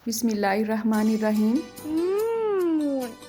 बिस्मिल्लाहिर्रहमानिर्रहीम।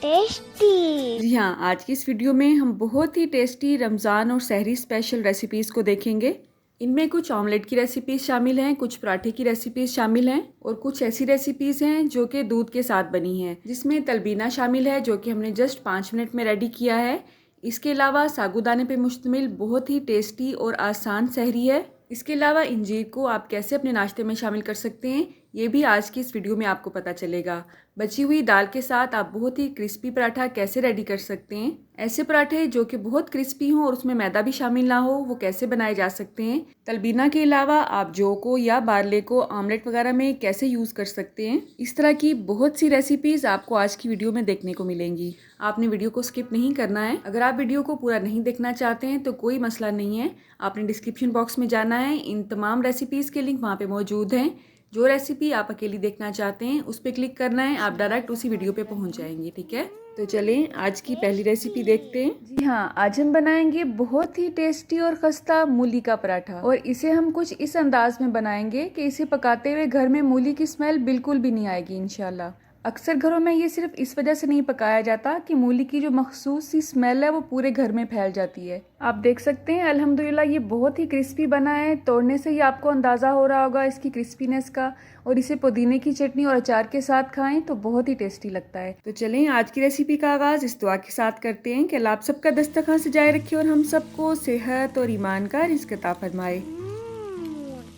टेस्टी। जी हाँ, आज की इस वीडियो में हम बहुत ही टेस्टी रमज़ान और सहरी स्पेशल रेसिपीज़ को देखेंगे। इनमें कुछ ऑमलेट की रेसिपीज़ शामिल हैं, कुछ पराठे की रेसिपीज़ शामिल हैं और कुछ ऐसी रेसिपीज़ हैं जो कि दूध के साथ बनी हैं, जिसमें तलबीना शामिल है जो कि हमने जस्ट 5 मिनट में रेडी किया है। इसके अलावा साबूदाने पे मुश्तमिल बहुत ही टेस्टी और आसान सहरी है। इसके अलावा इंजीर को आप कैसे अपने नाश्ते में शामिल कर सकते हैं, ये भी आज की इस वीडियो में आपको पता चलेगा। बची हुई दाल के साथ आप बहुत ही क्रिस्पी पराठा कैसे रेडी कर सकते हैं, ऐसे पराठे जो कि बहुत क्रिस्पी हों और उसमें मैदा भी शामिल ना हो, वो कैसे बनाए जा सकते हैं। तलबीना के अलावा आप जौ को या बारले को ऑमलेट वगैरह में कैसे यूज़ कर सकते हैं। इस तरह की बहुत सी रेसिपीज़ आपको आज की वीडियो में देखने को मिलेंगी। आपने वीडियो को स्किप नहीं करना है। अगर आप वीडियो को पूरा नहीं देखना चाहते हैं तो कोई मसला नहीं है, आपने डिस्क्रिप्शन बॉक्स में जाना है। इन तमाम रेसिपीज़ के लिंक वहाँ पे मौजूद हैं। जो रेसिपी आप अकेली देखना चाहते हैं उस पर क्लिक करना है, आप डायरेक्ट उसी वीडियो पे पहुंच जाएंगे। ठीक है, तो चलें आज की पहली रेसिपी देखते हैं। जी हाँ, आज हम बनाएंगे बहुत ही टेस्टी और खस्ता मूली का पराठा, और इसे हम कुछ इस अंदाज में बनाएंगे कि इसे पकाते हुए घर में मूली की स्मेल बिल्कुल भी नहीं आएगी इंशाल्लाह। अक्सर घरों में ये सिर्फ इस वजह से नहीं पकाया जाता कि मूली की जो मखसूस सी स्मेल है वो पूरे घर में फैल जाती है। आप देख सकते हैं अल्हम्दुलिल्लाह ये बहुत ही क्रिस्पी बना है। तोड़ने से ही आपको अंदाज़ा हो रहा होगा इसकी क्रिस्पीनेस का। और इसे पुदीने की चटनी और अचार के साथ खाएं तो बहुत ही टेस्टी लगता है। तो चलें आज की रेसिपी का आगाज़ इस दुआ के साथ करते हैं कि अल्लाह आप सबका दस्तरखान सजाए रखे और हम सबको सेहत और ईमान का रिज़्क़ अता फरमाए।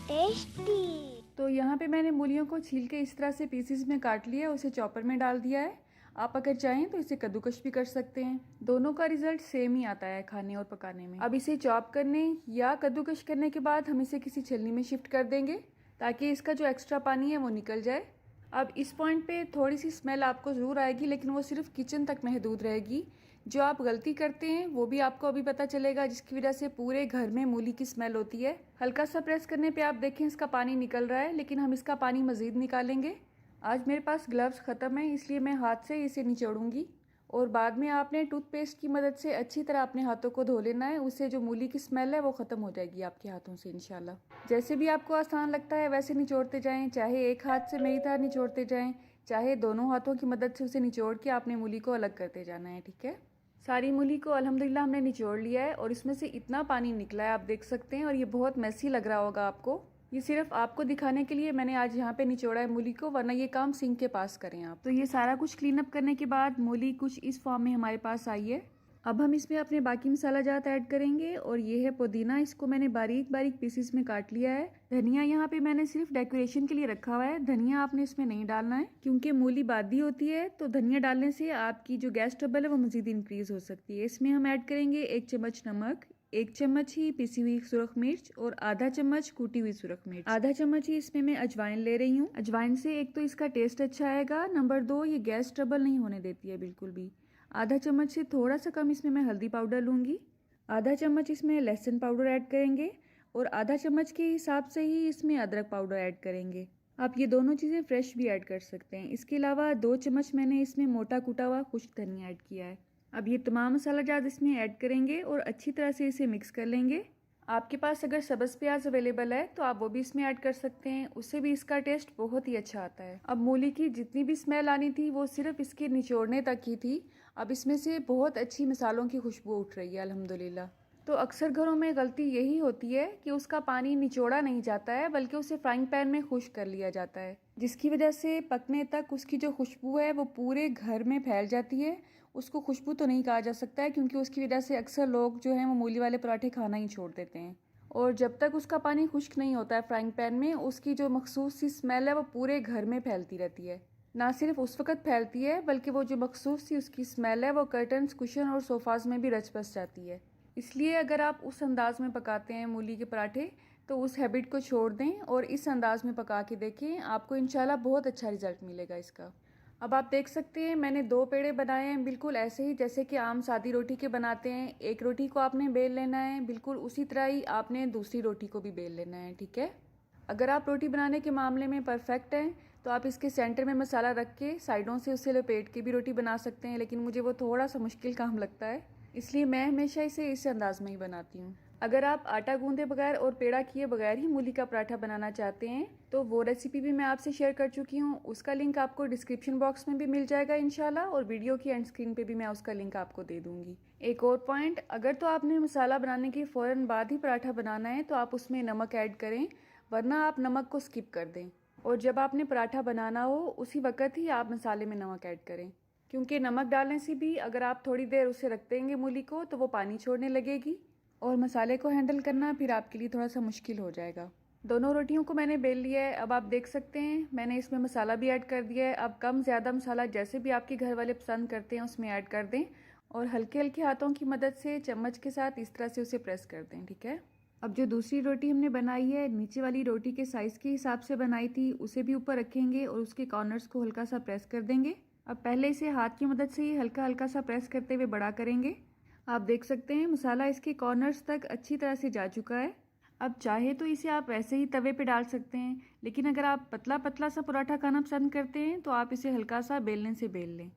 टेस्टी। तो यहाँ पे मैंने मूलियों को छील के इस तरह से पीसेस में काट लिया, उसे चॉपर में डाल दिया है। आप अगर चाहें तो इसे कद्दूकश भी कर सकते हैं। दोनों का रिजल्ट सेम ही आता है खाने और पकाने में। अब इसे चॉप करने या कद्दूकश करने के बाद हम इसे किसी छलनी में शिफ्ट कर देंगे ताकि इसका जो एक्स्ट्रा पानी है वो निकल जाए। अब इस पॉइंट पे थोड़ी सी स्मेल आपको ज़रूर आएगी, लेकिन वो सिर्फ किचन तक महदूद रहेगी। जो आप गलती करते हैं वो भी आपको अभी पता चलेगा, जिसकी वजह से पूरे घर में मूली की स्मेल होती है। हल्का सा प्रेस करने पे आप देखें इसका पानी निकल रहा है, लेकिन हम इसका पानी मज़ीद निकालेंगे। आज मेरे पास ग्लव्स ख़त्म है, इसलिए मैं हाथ से इसे निचोड़ूंगी। और बाद में आपने टूथपेस्ट की मदद से अच्छी तरह अपने हाथों को धो लेना है। उससे जो मूली की स्मेल है वो ख़त्म हो जाएगी आपके हाथों से इंशाल्लाह। जैसे भी आपको आसान लगता है वैसे निचोड़ते जाएं, चाहे एक हाथ से मेरी तरह निचोड़ते जाएं, चाहे दोनों हाथों की मदद से उसे निचोड़ के आपने मूली को अलग करते जाना है। ठीक है, सारी मूली को अल्हम्दुलिल्लाह हमने निचोड़ लिया है और इसमें से इतना पानी निकला है आप देख सकते हैं, और ये बहुत मैसी लग रहा होगा आपको। ये सिर्फ आपको दिखाने के लिए मैंने आज यहाँ पे निचोड़ा है मूली को, वरना ये काम सिंक के पास करें आप। तो ये सारा कुछ क्लीन अप करने के बाद मूली कुछ इस फॉर्म में हमारे पास आई है। अब हम इसमें अपने बाकी मसाला जात ऐड करेंगे, और ये है पुदीना। इसको मैंने बारीक बारीक पीसेस में काट लिया है। धनिया यहाँ पे मैंने सिर्फ डेकोरेशन के लिए रखा हुआ है, धनिया आपने इसमें नहीं डालना है क्योंकि मूली बादी होती है, तो धनिया डालने से आपकी जो गैस ट्रबल है वो मज़ीद इंक्रीज़ हो सकती है। इसमें हम ऐड करेंगे 1 चम्मच नमक, 1 चम्मच ही पिसी हुई सुरख मिर्च और आधा चम्मच कूटी हुई सुरख मिर्च। आधा चम्मच ही इसमें मैं अजवाइन ले रही हूँ। अजवाइन से एक तो इसका टेस्ट अच्छा आएगा, नंबर 2 ये गैस ट्रबल नहीं होने देती है बिल्कुल भी। आधा चम्मच से थोड़ा सा कम इसमें मैं हल्दी पाउडर लूँगी। आधा चम्मच इसमें लहसुन पाउडर ऐड करेंगे, और आधा चम्मच के हिसाब से ही इसमें अदरक पाउडर ऐड करेंगे। आप ये दोनों चीज़ें फ्रेश भी ऐड कर सकते हैं। इसके अलावा 2 चम्मच मैंने इसमें मोटा कूटा हुआ खुश्क धनिया ऐड किया है। अब ये तमाम मसाला जात इसमें ऐड करेंगे और अच्छी तरह से इसे मिक्स कर लेंगे। आपके पास अगर सब्ज़ प्याज अवेलेबल है तो आप वो भी इसमें ऐड कर सकते हैं, उससे भी इसका टेस्ट बहुत ही अच्छा आता है। अब मूली की जितनी भी स्मेल आनी थी वो सिर्फ इसके निचोड़ने तक ही थी। अब इसमें से बहुत अच्छी मसालों की खुशबू उठ रही है अल्हम्दुलिल्लाह। तो अक्सर घरों में गलती यही होती है कि उसका पानी निचोड़ा नहीं जाता है, बल्कि उसे फ्राइंग पैन में खुश्क कर लिया जाता है, जिसकी वजह से पकने तक उसकी जो खुशबू है वो पूरे घर में फैल जाती है। उसको खुशबू तो नहीं कहा जा सकता है क्योंकि उसकी वजह से अक्सर लोग जो हैं वो मूली वाले पराठे खाना ही छोड़ देते हैं। और जब तक उसका पानी खुश्क नहीं होता है फ्राइंग पैन में, उसकी जो मखसूस सी स्मेल है वो पूरे घर में फैलती रहती है। ना सिर्फ उस वक्त फैलती है बल्कि वो जो मखसूस सी उसकी स्मेल है वो कर्टन्स, कुशन और सोफाज में भी रच बस जाती है। इसलिए अगर आप उस अंदाज में पकाते हैं मूली के पराठे तो उस हैबिट को छोड़ दें और इस अंदाज में पका के देखें, आपको इंशाल्लाह बहुत अच्छा रिजल्ट मिलेगा इसका। अब आप देख सकते हैं मैंने 2 पेड़े बनाए हैं, बिल्कुल ऐसे ही जैसे कि आम सादी रोटी के बनाते हैं। एक रोटी को आपने बेल लेना है, बिल्कुल उसी तरह ही आपने दूसरी रोटी को भी बेल लेना है। ठीक है, अगर आप रोटी बनाने के मामले में परफेक्ट हैं तो आप इसके सेंटर में मसाला रख के साइडों से उसे लपेट के भी रोटी बना सकते हैं, लेकिन मुझे वो थोड़ा सा मुश्किल काम लगता है, इसलिए मैं हमेशा इसे इस अंदाज में ही बनाती हूँ। अगर आप आटा गूंदे बगैर और पेड़ा किए बगैर ही मूली का पराठा बनाना चाहते हैं तो वो रेसिपी भी मैं आपसे शेयर कर चुकी हूँ। उसका लिंक आपको डिस्क्रिप्शन बॉक्स में भी मिल जाएगा इंशाल्लाह, और वीडियो की एंड स्क्रीन पे भी मैं उसका लिंक आपको दे दूँगी। एक और पॉइंट, अगर तो आपने मसाला बनाने के फ़ौरन बाद ही पराठा बनाना है तो आप उसमें नमक ऐड करें, वरना आप नमक को स्किप कर दें। और जब आपने पराठा बनाना हो उसी वक्त ही आप मसाले में नमक ऐड करें, क्योंकि नमक डालने से भी अगर आप थोड़ी देर उसे रख देंगे मूली को तो वो पानी छोड़ने लगेगी और मसाले को हैंडल करना फिर आपके लिए थोड़ा सा मुश्किल हो जाएगा। दोनों रोटियों को मैंने बेल लिया है। अब आप देख सकते हैं मैंने इसमें मसाला भी ऐड कर दिया है। अब कम ज़्यादा मसाला जैसे भी आपके घर वाले पसंद करते हैं उसमें ऐड कर दें और हल्के हल्के हाथों की मदद से चम्मच के साथ इस तरह से उसे प्रेस कर दें, ठीक है। अब जो दूसरी रोटी हमने बनाई है, नीचे वाली रोटी के साइज़ के हिसाब से बनाई थी, उसे भी ऊपर रखेंगे और उसके कॉर्नर्स को हल्का सा प्रेस कर देंगे। अब पहले इसे हाथ की मदद से ही हल्का हल्का सा प्रेस करते हुए बड़ा करेंगे। आप देख सकते हैं मसाला इसके कॉर्नर्स तक अच्छी तरह से जा चुका है। अब चाहे तो इसे आप ऐसे ही तवे पे डाल सकते हैं, लेकिन अगर आप पतला पतला सा पराठा खाना पसंद करते हैं तो आप इसे हल्का सा बेलने से बेल लें।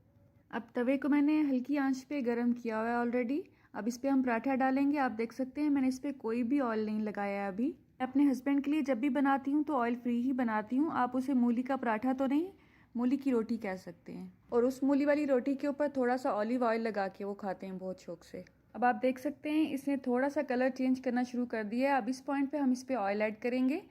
अब तवे को मैंने हल्की आंच पे गरम किया हुआ है ऑलरेडी। अब इस पर हम पराठा डालेंगे। आप देख सकते हैं मैंने इस पर कोई भी ऑयल नहीं लगाया है अभी। मैं अपने हस्बैंड के लिए जब भी बनाती हूँ तो ऑयल फ्री ही बनाती हूँ। आप उसे मूली का पराठा तो नहीं, मूली की रोटी कह सकते हैं। और उस मूली वाली रोटी के ऊपर थोड़ा सा ऑलिव ऑयल लगा के वो खाते हैं बहुत शौक से। अब आप देख सकते हैं इसने थोड़ा सा कलर चेंज करना शुरू कर दिया है। अब इस पॉइंट पे हम इस पर ऑयल ऐड करेंगे।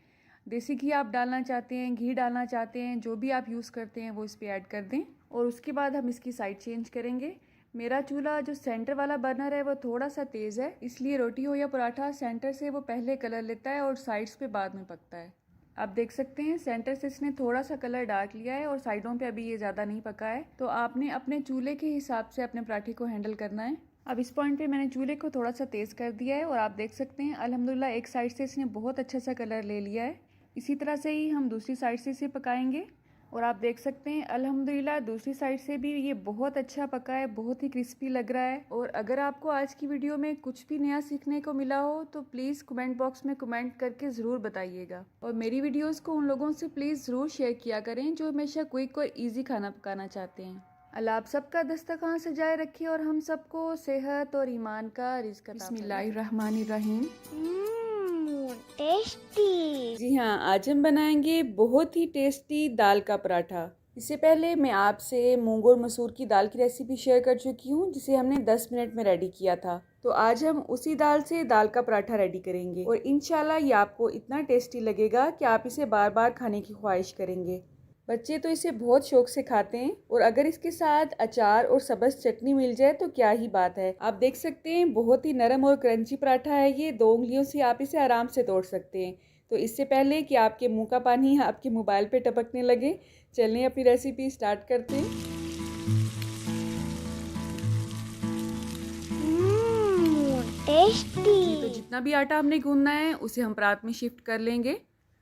देसी घी आप डालना चाहते हैं, घी डालना चाहते हैं, जो भी आप यूज़ करते हैं वो इस पर ऐड कर दें। और उसके बाद हम इसकी साइड चेंज करेंगे। मेरा चूल्हा जो सेंटर वाला बर्नर है वो थोड़ा सा तेज़ है, इसलिए रोटी हो या पराठा सेंटर से वो पहले कलर लेता है और साइड्स पे बाद में पकता है। आप देख सकते हैं सेंटर से इसने थोड़ा सा कलर डार्क लिया है और साइडों पे अभी ये ज़्यादा नहीं पका है। तो आपने अपने चूल्हे के हिसाब से अपने पराठे को हैंडल करना है। अब इस पॉइंट पे मैंने चूल्हे को थोड़ा सा तेज़ कर दिया है और आप देख सकते हैं अल्हम्दुलिल्लाह एक साइड से इसने बहुत अच्छा सा कलर ले लिया है। इसी तरह से ही हम दूसरी साइड से इसे पकाएंगे। और आप देख सकते हैं अल्हम्दुलिल्लाह दूसरी साइड से भी ये बहुत अच्छा पका है, बहुत ही क्रिस्पी लग रहा है। और अगर आपको आज की वीडियो में कुछ भी नया सीखने को मिला हो तो प्लीज़ कमेंट बॉक्स में कमेंट करके ज़रूर बताइएगा। और मेरी वीडियोस को उन लोगों से प्लीज़ ज़रूर शेयर किया करें जो हमेशा क्विक और ईजी खाना पकाना चाहते हैं। अल्लाह आप सबका दस्तरखान सजाए रखे और हम सबको सेहत और ईमान का रिज़्क अता फरमाए। बिस्मिल्लाहिर्रहमानिर्रहीम। टेस्टी। जी हाँ, आज हम बनाएंगे बहुत ही टेस्टी दाल का पराठा। इससे पहले मैं आपसे मूंग और मसूर की दाल की रेसिपी शेयर कर चुकी हूँ जिसे हमने 10 मिनट में रेडी किया था। तो आज हम उसी दाल से दाल का पराठा रेडी करेंगे और इंशाल्लाह ये आपको इतना टेस्टी लगेगा कि आप इसे बार बार खाने की ख्वाहिश करेंगे। बच्चे तो इसे बहुत शौक से खाते हैं और अगर इसके साथ अचार और सब्ज़ चटनी मिल जाए तो क्या ही बात है। आप देख सकते हैं बहुत ही नरम और क्रंची पराठा है ये। 2 उंगलियों से आप इसे आराम से तोड़ सकते हैं। तो इससे पहले कि आपके मुंह का पानी आपके मोबाइल पे टपकने लगे, चलें अपनी रेसिपी स्टार्ट करते हैं। टेस्टी। तो जितना भी आटा हमने गूंदना है उसे हम परात में शिफ्ट कर लेंगे।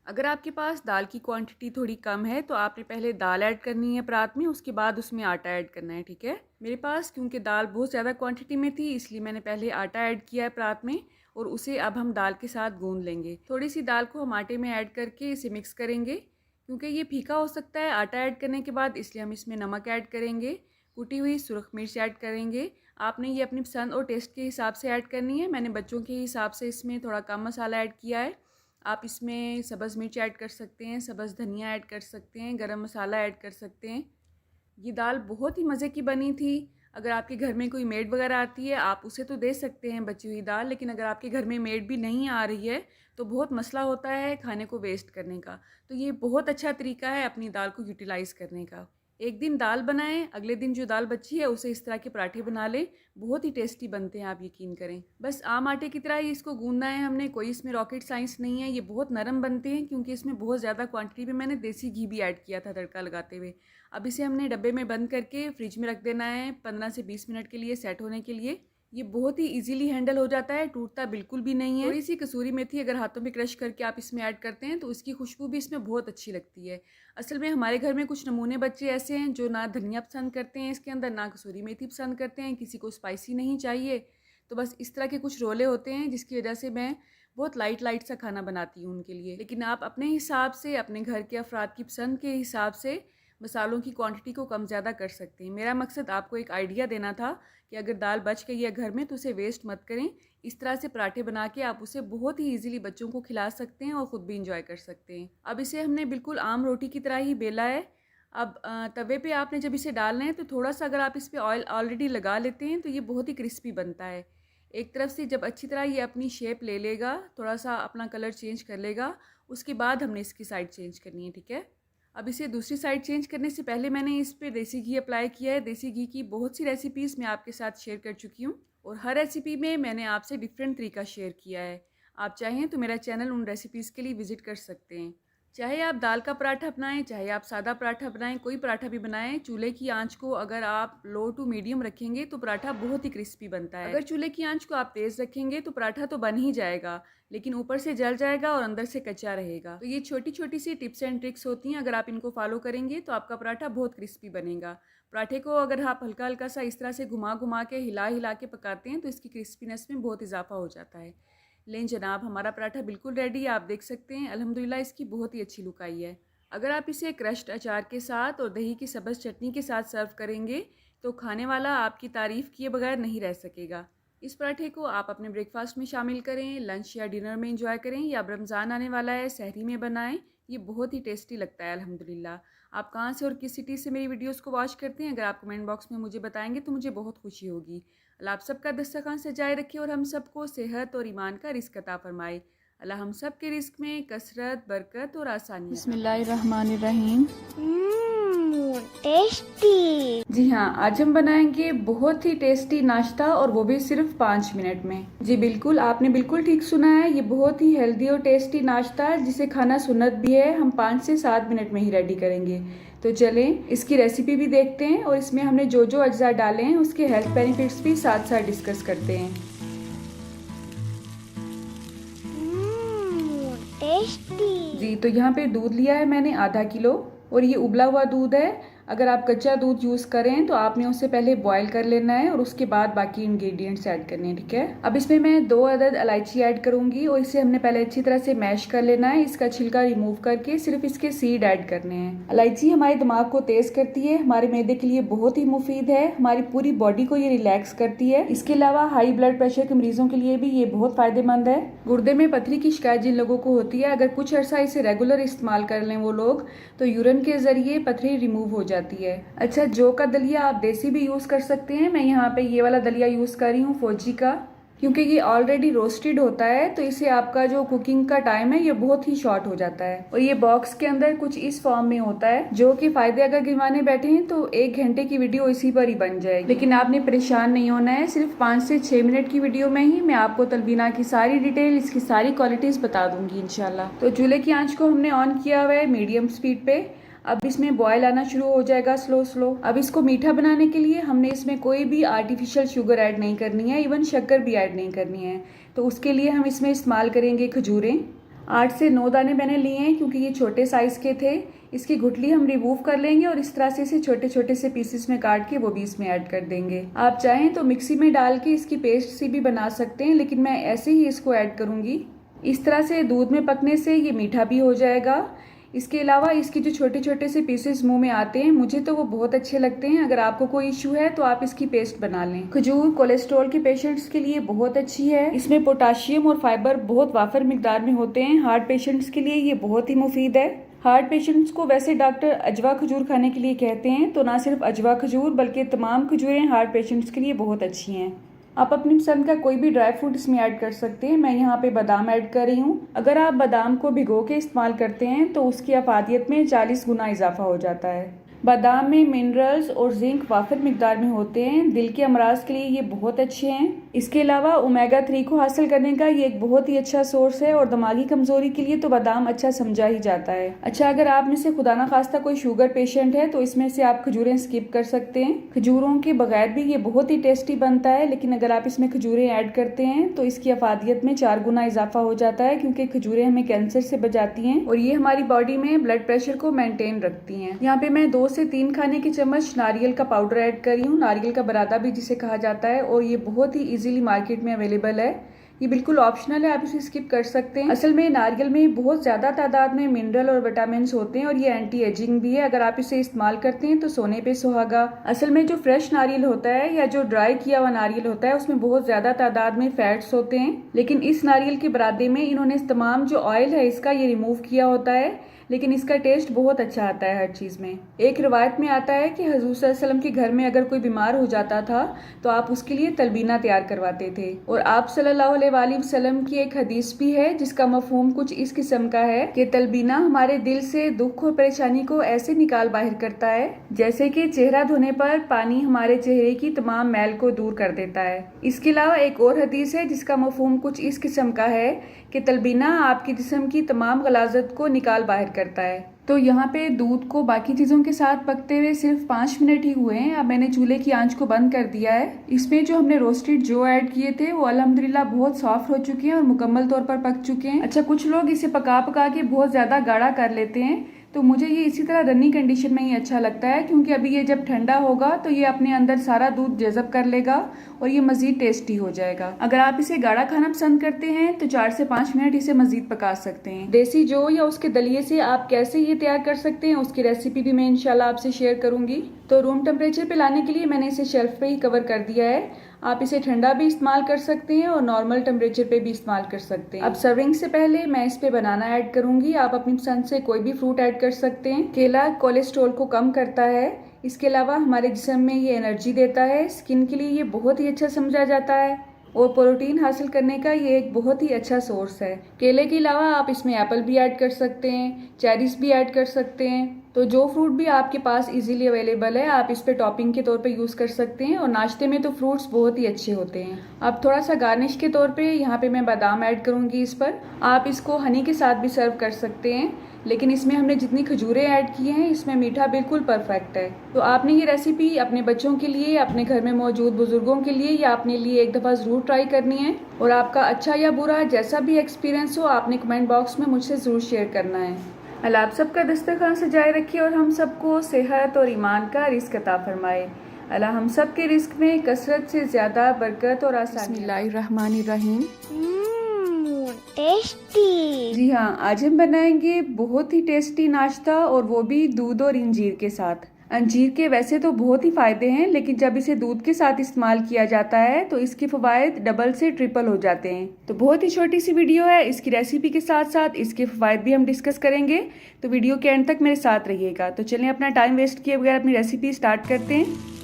अगर आपके पास दाल की क्वांटिटी थोड़ी कम है तो आपने पहले दाल ऐड करनी है परात में, उसके बाद उसमें आटा ऐड करना है, ठीक है। मेरे पास क्योंकि दाल बहुत ज़्यादा क्वांटिटी में थी इसलिए मैंने पहले आटा ऐड किया है परात में और उसे अब हम दाल के साथ गूंद लेंगे। थोड़ी सी दाल को हम आटे में ऐड करके इसे मिक्स करेंगे। क्योंकि ये फीका हो सकता है आटा ऐड करने के बाद, इसलिए हम इसमें नमक ऐड करेंगे, कुटी हुई सुरख मिर्च ऐड करेंगे। आपने ये अपनी पसंद और टेस्ट के हिसाब से ऐड करनी है। मैंने बच्चों के हिसाब से इसमें थोड़ा कम मसाला ऐड किया है। आप इसमें सब्ज़ मिर्च ऐड कर सकते हैं, सब्ज़ धनिया ऐड कर सकते हैं, गरम मसाला ऐड कर सकते हैं। ये दाल बहुत ही मज़े की बनी थी। अगर आपके घर में कोई मेड वगैरह आती है आप उसे तो दे सकते हैं बची हुई दाल, लेकिन अगर आपके घर में मेड भी नहीं आ रही है तो बहुत मसला होता है खाने को वेस्ट करने का। तो ये बहुत अच्छा तरीका है अपनी दाल को यूटिलाइज़ करने का। एक दिन दाल बनाएं, अगले दिन जो दाल बची है उसे इस तरह के पराठे बना लें, बहुत ही टेस्टी बनते हैं, आप यकीन करें। बस आम आटे की तरह ही इसको गूंदना है हमने, कोई इसमें रॉकेट साइंस नहीं है। ये बहुत नरम बनते हैं क्योंकि इसमें बहुत ज़्यादा क्वांटिटी में मैंने देसी घी भी ऐड किया था तड़का लगाते हुए। अब इसे हमने डब्बे में बंद करके फ्रिज में रख देना है 15 से 20 मिनट के लिए सेट होने के लिए। ये बहुत ही इजीली हैंडल हो जाता है, टूटता बिल्कुल भी नहीं है। थोड़ी सी कसूरी मेथी अगर हाथों में क्रश करके आप इसमें ऐड करते हैं तो इसकी खुशबू भी इसमें बहुत अच्छी लगती है। असल में हमारे घर में कुछ नमूने बच्चे ऐसे हैं जो ना धनिया पसंद करते हैं इसके अंदर, ना कसूरी मेथी पसंद करते हैं, किसी को स्पाइसी नहीं चाहिए। तो बस इस तरह के कुछ रोले होते हैं जिसकी वजह से मैं बहुत लाइट लाइट सा खाना बनाती हूँ उनके लिए। लेकिन आप अपने हिसाब से, अपने घर के अफराद की पसंद के हिसाब से मसालों की क्वांटिटी को कम ज़्यादा कर सकते हैं। मेरा मकसद आपको एक आइडिया देना था कि अगर दाल बच गई है घर में तो उसे वेस्ट मत करें। इस तरह से पराठे बना के आप उसे बहुत ही ईजिली बच्चों को खिला सकते हैं और ख़ुद भी इंजॉय कर सकते हैं। अब इसे हमने बिल्कुल आम रोटी की तरह ही बेला है। अब तवे पे आपने जब इसे डालना है तो थोड़ा सा अगर आप इस पर ऑयल ऑलरेडी लगा लेते हैं तो ये बहुत ही क्रिस्पी बनता है। एक तरफ से जब अच्छी तरह ये अपनी शेप ले लेगा, थोड़ा सा अपना कलर चेंज कर लेगा, उसके बाद हमने इसकी साइड चेंज करनी है, ठीक है। अब इसे दूसरी साइड चेंज करने से पहले मैंने इस पे देसी घी अप्लाई किया है। देसी घी की बहुत सी रेसिपीज़ मैं आपके साथ शेयर कर चुकी हूँ और हर रेसिपी में मैंने आपसे डिफरेंट तरीका शेयर किया है। आप चाहें तो मेरा चैनल उन रेसिपीज़ के लिए विज़िट कर सकते हैं। चाहे आप दाल का पराठा बनाएं, चाहे आप सादा पराठा बनाएं, कोई पराठा भी बनाएं, चूल्हे की आंच को अगर आप लो टू मीडियम रखेंगे तो पराठा बहुत ही क्रिस्पी बनता है। अगर चूल्हे की आंच को आप तेज़ रखेंगे तो पराठा तो बन ही जाएगा, लेकिन ऊपर से जल जाएगा और अंदर से कच्चा रहेगा। तो ये छोटी छोटी सी टिप्स एंड ट्रिक्स होती हैं, अगर आप इनको फॉलो करेंगे तो आपका पराठा बहुत क्रिस्पी बनेगा। पराठे को अगर आप हल्का हल्का सा इस तरह से घुमा घुमा के हिला हिला के पकाते हैं तो इसकी क्रिस्पीनेस में बहुत इजाफा हो जाता है। लें जनाब, हमारा पराठा बिल्कुल रेडी है, आप देख सकते हैं। अल्हम्दुलिल्लाह इसकी बहुत ही अच्छी लुक आई है। अगर आप इसे क्रश्ड अचार के साथ और दही की सब्ज़ चटनी के साथ सर्व करेंगे तो खाने वाला आपकी तारीफ़ किए बगैर नहीं रह सकेगा। इस पराठे को आप अपने ब्रेकफास्ट में शामिल करें, लंच या डिनर में इंजॉय करें, या अब रमज़ान आने वाला है सहरी में बनाएं। ये बहुत ही टेस्टी लगता है अल्हम्दुलिल्लाह। आप कहाँ से और किस सिटी से मेरी वीडियोस को वॉच करते हैं, अगर आप कमेंट बॉक्स में मुझे बताएंगे तो मुझे बहुत खुशी होगी। अल्लाह आप सबका दस्तरखान सजाए रखे और हम सबको सेहत और ईमान का रिस्क अता फरमाए। अल्लाह हम सब के रिस्क में कसरत, बरकत और आसानी। बिस्मिल्लाहिर्रहमानिर्रहीम। टेस्टी। जी हाँ, आज हम बनाएंगे बहुत ही टेस्टी नाश्ता और वो भी सिर्फ 5 मिनट में। जी बिल्कुल, आपने बिल्कुल ठीक सुना है। ये बहुत ही हेल्दी और टेस्टी नाश्ता है जिसे खाना सुन्नत भी है। हम 5 से 7 मिनट में ही रेडी करेंगे। तो चलें इसकी रेसिपी भी देखते हैं और इसमें हमने जो जो अज्जा डाले हैं उसके हेल्थ बेनिफिट्स भी साथ साथ डिस्कस करते हैं। टेस्टी। जी, तो यहाँ पे दूध लिया है मैंने आधा किलो और ये उबला हुआ दूध है। अगर आप कच्चा दूध यूज़ करें तो आपने उससे पहले बॉईल कर लेना है और उसके बाद बाकी इंग्रेडिएंट्स ऐड करने हैं, ठीक है। अब इसमें मैं 2 अदद इलायची ऐड करूंगी और इसे हमने पहले अच्छी तरह से मैश कर लेना है। इसका छिलका रिमूव करके सिर्फ इसके सीड ऐड करने हैं। इलायची हमारे दिमाग को तेज करती है, हमारे मैदे के लिए बहुत ही मुफीद है, हमारी पूरी बॉडी को ये रिलैक्स करती है। इसके अलावा हाई ब्लड प्रेशर के मरीजों के लिए भी ये बहुत फायदेमंद है। गुर्दे में पथरी की शिकायत जिन लोगों को होती है, अगर कुछ अर्सा इसे रेगुलर इस्तेमाल कर लें वो लोग, तो यूरिन के जरिए पथरी रिमूव हो जाती है। अच्छा, जौ का दलिया आप देसी भी यूज़ कर सकते हैं। मैं यहाँ पे ये वाला दलिया यूज़ कर रही हूँ फौजी का, क्योंकि ये ऑलरेडी रोस्टेड होता है तो इसे आपका जो कुकिंग का टाइम है ये बहुत ही शॉर्ट हो जाता है। और ये बॉक्स के अंदर कुछ इस फॉर्म में होता है। जो के फायदे अगर गिनवाने बैठे हैं तो 1 घंटे की वीडियो इसी पर ही बन जाएगी, लेकिन आपने परेशान नहीं होना है। सिर्फ 5 से 6 मिनट की वीडियो में ही मैं आपको तलबीना की सारी डिटेल, इसकी सारी क्वालिटीज बता दूंगी इंशाल्लाह। तो चूल्हे की आंच को हमने ऑन किया हुआ है मीडियम स्पीड पे। अब इसमें बॉयल आना शुरू हो जाएगा स्लो स्लो। अब इसको मीठा बनाने के लिए हमने इसमें कोई भी आर्टिफिशियल शुगर ऐड नहीं करनी है, इवन शक्कर भी ऐड नहीं करनी है। तो उसके लिए हम इसमें इस्तेमाल करेंगे खजूरें। 8 से 9 दाने मैंने लिए हैं क्योंकि ये छोटे साइज़ के थे। इसकी गुठली हम रिमूव कर लेंगे और इस तरह से इसे छोटे छोटे से पीसेस में काट के वो भी इसमें ऐड कर देंगे। आप चाहें तो मिक्सी में डाल के इसकी पेस्ट सी भी बना सकते हैं, लेकिन मैं ऐसे ही इसको ऐड करूँगी। इस तरह से दूध में पकने से ये मीठा भी हो जाएगा। इसके अलावा इसके जो छोटे छोटे से पीसेस मुंह में आते हैं, मुझे तो वो बहुत अच्छे लगते हैं। अगर आपको कोई इशू है तो आप इसकी पेस्ट बना लें। खजूर कोलेस्ट्रॉल के पेशेंट्स के लिए बहुत अच्छी है। इसमें पोटाशियम और फाइबर बहुत वाफर मिकदार में होते हैं। हार्ट पेशेंट्स के लिए ये बहुत ही मुफीद है। हार्ट पेशेंट्स को वैसे डॉक्टर अजवा खजूर खाने के लिए कहते हैं, तो ना सिर्फ अजवा खजूर बल्कि तमाम खजूरें हार्ट पेशेंट्स के लिए बहुत अच्छी हैं। आप अपनी पसंद का कोई भी ड्राई फ्रूट इसमें ऐड कर सकते हैं। मैं यहाँ पे बादाम ऐड कर रही हूँ। अगर आप बादाम को भिगो के इस्तेमाल करते हैं तो उसकी अफादियत में 40 गुना इजाफा हो जाता है। बादाम में मिनरल्स और जिंक वाफिर मिकदार में होते हैं। दिल के अमराज के लिए ये बहुत अच्छे हैं। इसके अलावा ओमेगा 3 को हासिल करने का ये एक बहुत ही अच्छा सोर्स है और दिमागी कमजोरी के लिए तो बादाम अच्छा समझा ही जाता है। अच्छा, अगर आप में से खुदा ना खास्ता कोई शुगर पेशेंट है तो इसमें से आप खजूरें स्किप कर सकते हैं। खजूरों के बगैर भी ये बहुत ही टेस्टी बनता है, लेकिन अगर आप इसमें खजूरें ऐड करते हैं तो इसकी अफादियत में 4 गुना इजाफा हो जाता है, क्योंकि खजूरें हमें कैंसर से बचाती हैं और ये हमारी बॉडी में ब्लड प्रेशर को मेंटेन रखती हैं। यहाँ पे मैं 2 से 3 खाने के चम्मच नारियल का पाउडर ऐड कर रही हूँ, नारियल का बरादा भी जिसे कहा जाता है, और ये बहुत ही इजीली मार्केट में अवेलेबल है। ये बिल्कुल ऑप्शनल है, आप इसे स्किप कर सकते हैं। असल में नारियल में बहुत ज़्यादा तादाद में मिनरल और विटामिन होते हैं और ये एंटी एजिंग भी है। अगर आप इसे इस्तेमाल करते हैं तो सोने पे सुहागा। असल में जो फ्रेश नारियल होता है या जो ड्राई किया हुआ नारियल होता है उसमें बहुत ज़्यादा तादाद में फैट्स होते हैं, लेकिन इस नारियल के बरादे में इन्होंने तमाम जो ऑयल है इसका ये रिमूव किया होता है, लेकिन इसका टेस्ट बहुत अच्छा आता है हर चीज़ में। एक रिवायत में आता है कि हजूर सल्लल्लाहु अलैहि वसल्लम के घर में अगर कोई बीमार हो जाता था तो आप उसके लिए तलबीना तैयार करवाते थे। और आप सल्लल्लाहु अलैहि वसल्लम की एक हदीस भी है जिसका मफहूम कुछ इस किस्म का है कि तलबीना हमारे दिल से दुख और परेशानी को ऐसे निकाल बाहर करता है जैसे कि चेहरा धोने पर पानी हमारे चेहरे की तमाम मैल को दूर कर देता है। इसके अलावा एक और हदीस है जिसका मफहूम कुछ इस किस्म का है कि तलबीना आपके जिस्म की तमाम गलाजत को निकाल बाहर करता है। तो यहाँ पे दूध को बाकी चीज़ों के साथ पकते हुए सिर्फ 5 मिनट ही हुए हैं। अब मैंने चूल्हे की आंच को बंद कर दिया है। इसमें जो हमने रोस्टेड जो ऐड किए थे वो अल्हम्दुलिल्लाह बहुत सॉफ्ट हो चुके हैं और मुकम्मल तौर पर पक चुके हैं। अच्छा, कुछ लोग इसे पका पका के बहुत ज़्यादा गाढ़ा कर लेते हैं, तो मुझे ये इसी तरह रनी कंडीशन में ही अच्छा लगता है, क्योंकि अभी ये जब ठंडा होगा तो ये अपने अंदर सारा दूध जज़ब कर लेगा और ये मज़ीद टेस्टी हो जाएगा। अगर आप इसे गाढ़ा खाना पसंद करते हैं तो 4 से 5 मिनट इसे मज़ीद पका सकते हैं। देसी जो या उसके दलिए से आप कैसे ये तैयार कर सकते हैं उसकी रेसिपी भी मैं इंशाल्लाह आपसे शेयर करूंगी। तो रूम टेम्परेचर पे लाने के लिए मैंने इसे शेल्फ पे ही कवर कर दिया है। आप इसे ठंडा भी इस्तेमाल कर सकते हैं और नॉर्मल टेम्परेचर पे भी इस्तेमाल कर सकते हैं। अब सर्विंग से पहले मैं इस पे बनाना ऐड करूंगी। आप अपनी पसंद से कोई भी फ्रूट ऐड कर सकते हैं। केला कोलेस्ट्रॉल को कम करता है, इसके अलावा हमारे जिस्म में ये एनर्जी देता है, स्किन के लिए ये बहुत ही अच्छा समझा जाता है और प्रोटीन हासिल करने का ये एक बहुत ही अच्छा सोर्स है। केले के अलावा आप इसमें एप्पल भी ऐड कर सकते हैं, चेरीज भी ऐड कर सकते हैं। तो जो फ्रूट भी आपके पास इजीली अवेलेबल है आप इस पे टॉपिंग के तौर पे यूज़ कर सकते हैं और नाश्ते में तो फ्रूट्स बहुत ही अच्छे होते हैं। अब थोड़ा सा गार्निश के तौर पे यहाँ पे मैं बादाम ऐड करूँगी इस पर। आप इसको हनी के साथ भी सर्व कर सकते हैं, लेकिन इसमें हमने जितनी खजूरें ऐड की हैं इसमें मीठा बिल्कुल परफेक्ट है। तो आपने ये रेसिपी अपने बच्चों के लिए, अपने घर में मौजूद बुजुर्गों के लिए या अपने लिए एक दफ़ा ज़रूर ट्राई करनी है। और आपका अच्छा या बुरा जैसा भी एक्सपीरियंस हो आपने कमेंट बॉक्स में मुझसे ज़रूर शेयर करना है। अल्लाह आप सबका दस्तरखान सजाए रखे और हम सबको सेहत और ईमान का रिस्क अता फरमाए। अल्लाह हम सब के रिस्क में कसरत से ज़्यादा बरकत और आसानी। बिस्मिल्लाहिर्रहमानिर्रहीम। टेस्टी। जी हाँ, आज हम बनाएंगे बहुत ही टेस्टी नाश्ता और वो भी दूध और इंजीर के साथ। अंजीर के वैसे तो बहुत ही फ़ायदे हैं, लेकिन जब इसे दूध के साथ इस्तेमाल किया जाता है तो इसके फ़वाइद डबल से ट्रिपल हो जाते हैं। तो बहुत ही छोटी सी वीडियो है, इसकी रेसिपी के साथ साथ इसके फ़वाइद भी हम डिस्कस करेंगे, तो वीडियो के एंड तक मेरे साथ रहिएगा। तो चलिए अपना टाइम वेस्ट किए बगैर अपनी रेसिपी स्टार्ट करते हैं।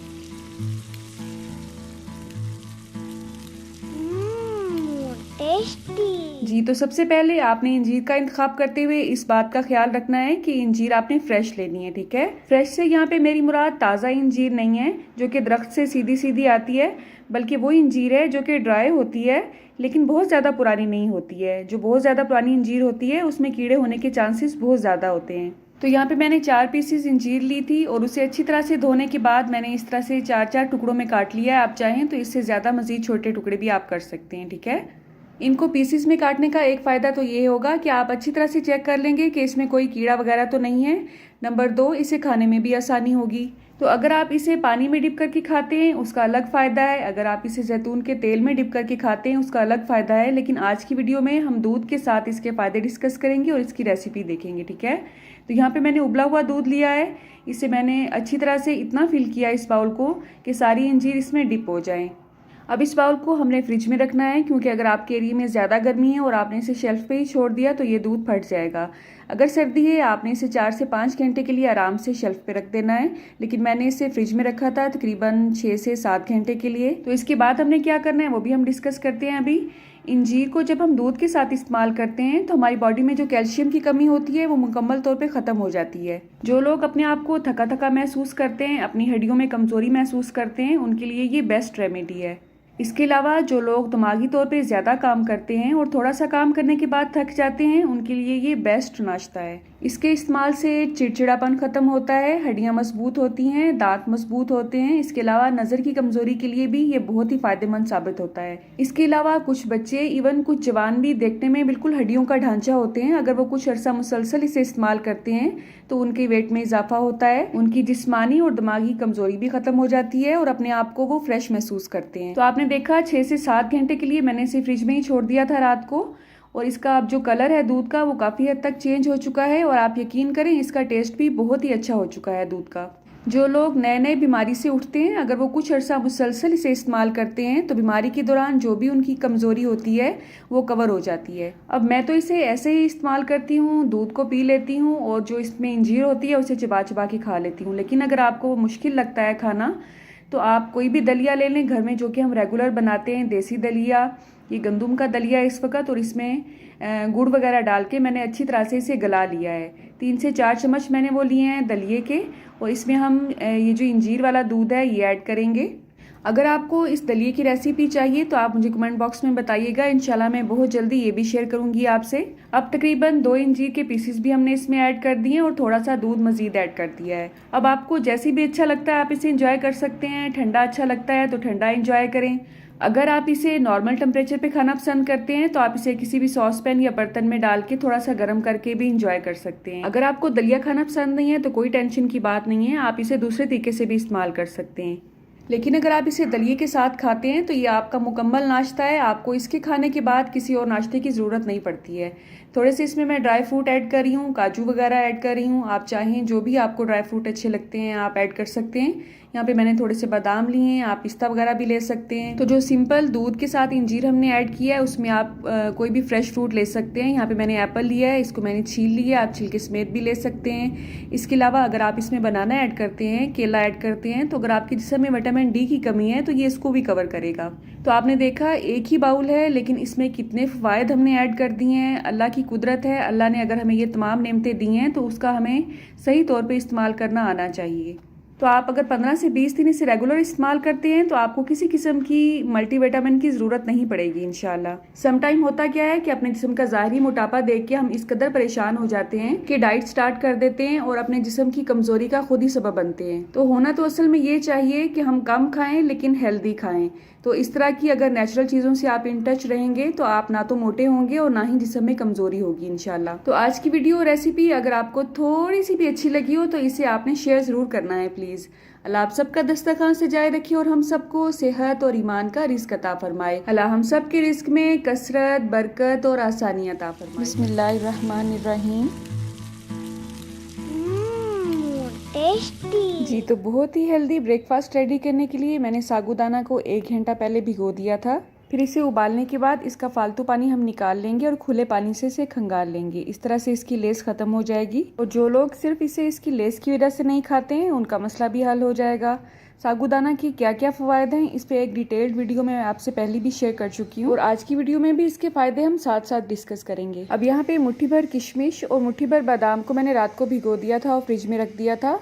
टेस्टी। जी, तो सबसे पहले आपने इंजीर का इंतखाब करते हुए इस बात का ख्याल रखना है कि इंजीर आपने फ्रेश लेनी है, ठीक है। फ्रेश से यहाँ पे मेरी मुराद ताज़ा इंजीर नहीं है जो कि दरख्त से सीधी सीधी आती है, बल्कि वो इंजीर है जो कि ड्राई होती है लेकिन बहुत ज़्यादा पुरानी नहीं होती है। जो बहुत ज़्यादा पुरानी इंजीर होती है उसमें कीड़े होने के चांसेस बहुत ज़्यादा होते हैं। तो यहाँ पे मैंने 4 पीसेस इंजीर ली थी और उसे अच्छी तरह से धोने के बाद मैंने इस तरह से 4-4 टुकड़ों में काट लिया है। आप चाहें तो इससे ज़्यादा मज़ीद छोटे टुकड़े भी आप कर सकते हैं, ठीक है। इनको पीसेस में काटने का एक फ़ायदा तो ये होगा कि आप अच्छी तरह से चेक कर लेंगे कि इसमें कोई कीड़ा वगैरह तो नहीं है। नंबर 2, इसे खाने में भी आसानी होगी। तो अगर आप इसे पानी में डिप करके खाते हैं उसका अलग फ़ायदा है, अगर आप इसे जैतून के तेल में डिप करके खाते हैं उसका अलग फ़ायदा है। लेकिन आज की वीडियो में हम दूध के साथ इसके फ़ायदे डिस्कस करेंगे और इसकी रेसिपी देखेंगे, ठीक है। तो यहाँ पे मैंने उबला हुआ दूध लिया है, इसे मैंने अच्छी तरह से इतना फिल किया इस बाउल को कि सारी अंजीर इसमें डिप हो जाएँ। अब इस बाउल को हमने फ्रिज में रखना है, क्योंकि अगर आपके एरिया में ज़्यादा गर्मी है और आपने इसे शेल्फ पे ही छोड़ दिया तो ये दूध फट जाएगा। अगर सर्दी है आपने इसे 4 से 5 घंटे के लिए आराम से शेल्फ पे रख देना है, लेकिन मैंने इसे फ्रिज में रखा था तकरीबन 6 से 7 घंटे के लिए। तो इसके बाद हमने क्या करना है वो भी हम डिस्कस करते हैं। अभी इंजीर को जब हम दूध के साथ इस्तेमाल करते हैं तो हमारी बॉडी में जो कैल्शियम की कमी होती है वो मुकम्मल तौर पे ख़त्म हो जाती है। जो लोग अपने आप को थका थका महसूस करते हैं, अपनी हड्डियों में कमज़ोरी महसूस करते हैं, उनके लिए ये बेस्ट रेमेडी है। इसके अलावा जो लोग दिमागी तौर पे ज़्यादा काम करते हैं और थोड़ा सा काम करने के बाद थक जाते हैं, उनके लिए ये बेस्ट नाश्ता है। इसके इस्तेमाल से चिड़चिड़ापन ख़त्म होता है, हड्डियाँ मजबूत होती हैं, दांत मजबूत होते हैं। इसके अलावा नज़र की कमज़ोरी के लिए भी ये बहुत ही फ़ायदेमंद साबित होता है। इसके अलावा कुछ बच्चे इवन कुछ जवान भी देखने में बिल्कुल हड्डियों का ढांचा होते हैं, अगर वो कुछ अरसा मुसलसल इसे इस्तेमाल करते हैं तो उनके वेट में इजाफा होता है, उनकी जिस्मानी और दिमागी कमज़ोरी भी ख़त्म हो जाती है और अपने आप को वो फ्रेश महसूस करते हैं। तो आपने देखा 6 से 7 घंटे के लिए मैंने इसे फ्रिज में ही छोड़ दिया था रात को, और इसका अब जो कलर है दूध का वो काफ़ी हद तक चेंज हो चुका है और आप यकीन करें इसका टेस्ट भी बहुत ही अच्छा हो चुका है दूध का। जो लोग नए नए बीमारी से उठते हैं, अगर वो कुछ अरसा मुसलसल इसे इस्तेमाल करते हैं तो बीमारी के दौरान जो भी उनकी कमज़ोरी होती है वो कवर हो जाती है। अब मैं तो इसे ऐसे ही इस्तेमाल करती हूँ, दूध को पी लेती हूँ और जो इसमें इंजीर होती है उसे चबा चबा के खा लेती हूँ। लेकिन अगर आपको वो मुश्किल लगता है खाना तो आप कोई भी दलिया ले लें घर में, जो कि हम रेगुलर बनाते हैं, देसी दलिया। ये गंदम का दलिया है इस वक्त, और इसमें गुड़ वगैरह डाल के मैंने अच्छी तरह से इसे गला लिया है। 3 से 4 चम्मच मैंने वो लिए हैं दलिये के, और इसमें हम ये जो इंजीर वाला दूध है ये ऐड करेंगे। अगर आपको इस दलिये की रेसिपी चाहिए तो आप मुझे कमेंट बॉक्स में बताइएगा, इंशाल्लाह मैं बहुत जल्दी ये भी शेयर करूंगी आपसे। अब तकरीबन 2 इंजीर के पीसेस भी हमने इसमें ऐड कर दिए और थोड़ा सा दूध मजीद ऐड कर दिया है। अब आपको जैसी भी अच्छा लगता है आप इसे इंजॉय कर सकते हैं। ठंडा अच्छा लगता है तो ठंडा इंजॉय करें। अगर आप इसे नॉर्मल टेम्परेचर पे खाना पसंद करते हैं तो आप इसे किसी भी सॉस पैन या बर्तन में डाल के थोड़ा सा गर्म करके भी इंजॉय कर सकते हैं। अगर आपको दलिया खाना पसंद नहीं है तो कोई टेंशन की बात नहीं है, आप इसे दूसरे तरीके से भी इस्तेमाल कर सकते हैं। लेकिन अगर आप इसे दलिये के साथ खाते हैं तो ये आपका मुकम्मल नाश्ता है, आपको इसके खाने के बाद किसी और नाश्ते की ज़रूरत नहीं पड़ती है। थोड़े से इसमें मैं ड्राई फ्रूट ऐड कर रही हूँ, काजू वगैरह ऐड कर रही हूँ। आप चाहें जो भी आपको ड्राई फ्रूट अच्छे लगते हैं आप ऐड कर सकते हैं। यहाँ पे मैंने थोड़े से बादाम लिए हैं, आप पिस्ता वगैरह भी ले सकते हैं। तो जो सिंपल दूध के साथ इंजीर हमने ऐड किया है उसमें आप कोई भी फ्रेश फ्रूट ले सकते हैं। यहाँ पे मैंने एप्पल लिया है, इसको मैंने छील लिया, आप छिलके समेत भी ले सकते हैं। इसके अलावा अगर आप इसमें बनाना ऐड करते हैं, केला ऐड करते हैं, तो अगर आपके जिस्म में विटामिन डी की कमी है तो ये इसको भी कवर करेगा। तो आपने देखा एक ही बाउल है लेकिन इसमें कितने फ़वाइद हमने ऐड कर दिए हैं। अल्लाह की कुदरत है, अल्लाह ने अगर हमें ये तमाम नेमतें दी हैं तो उसका हमें सही तौर पे इस्तेमाल करना आना चाहिए। तो आप अगर 15 से 20 दिन इसे रेगुलर इस्तेमाल करते हैं तो आपको किसी किस्म की मल्टीविटामिन की ज़रूरत नहीं पड़ेगी इंशाल्लाह। समटाइम होता क्या है कि अपने जिस्म का ज़ाहिरी मोटापा देख के हम इस कदर परेशान हो जाते हैं कि डाइट स्टार्ट कर देते हैं और अपने जिस्म की कमज़ोरी का खुद ही सबब बनते हैं। तो होना तो असल में ये चाहिए कि हम कम खाएं लेकिन हेल्दी खाएं। तो इस तरह की अगर नेचुरल चीज़ों से आप इन टच रहेंगे तो आप ना तो मोटे होंगे और ना ही जिस्म में कमज़ोरी होगी इंशाल्लाह। तो आज की वीडियो रेसिपी अगर आपको थोड़ी सी भी अच्छी लगी हो तो इसे आपने शेयर ज़रूर करना है प्लीज़। अल्लाह आप सबका दस्तरखान सजाए रखे और हम सबको सेहत और ईमान का रिस्क अता फरमाए। अल्लाह हम सब के रिस्क में कसरत, बरकत और आसानी अता फरमाए। बिस्मिल्लाहिर्रहमानिर्रहीम। टेस्टी। जी, तो बहुत ही हेल्दी ब्रेकफास्ट रेडी करने के लिए मैंने साबूदाना को 1 घंटा पहले भिगो दिया था। फिर इसे उबालने के बाद इसका फालतू पानी हम निकाल लेंगे और खुले पानी से इसे खंगाल लेंगे। इस तरह से इसकी लेस खत्म हो जाएगी। और जो लोग सिर्फ इसे इसकी लेस की वजह से नहीं खाते हैं उनका मसला भी हल हो जाएगा। साबूदाना की क्या क्या फ़वाइद हैं इस पे एक डिटेल्ड वीडियो मैं आपसे पहले भी शेयर कर चुकी हूँ और आज की वीडियो में भी इसके फ़ायदे हम साथ साथ डिस्कस करेंगे। अब यहाँ पे मुट्ठी भर किशमिश और मुट्ठी भर बादाम को मैंने रात को भिगो दिया था और फ्रिज में रख दिया था।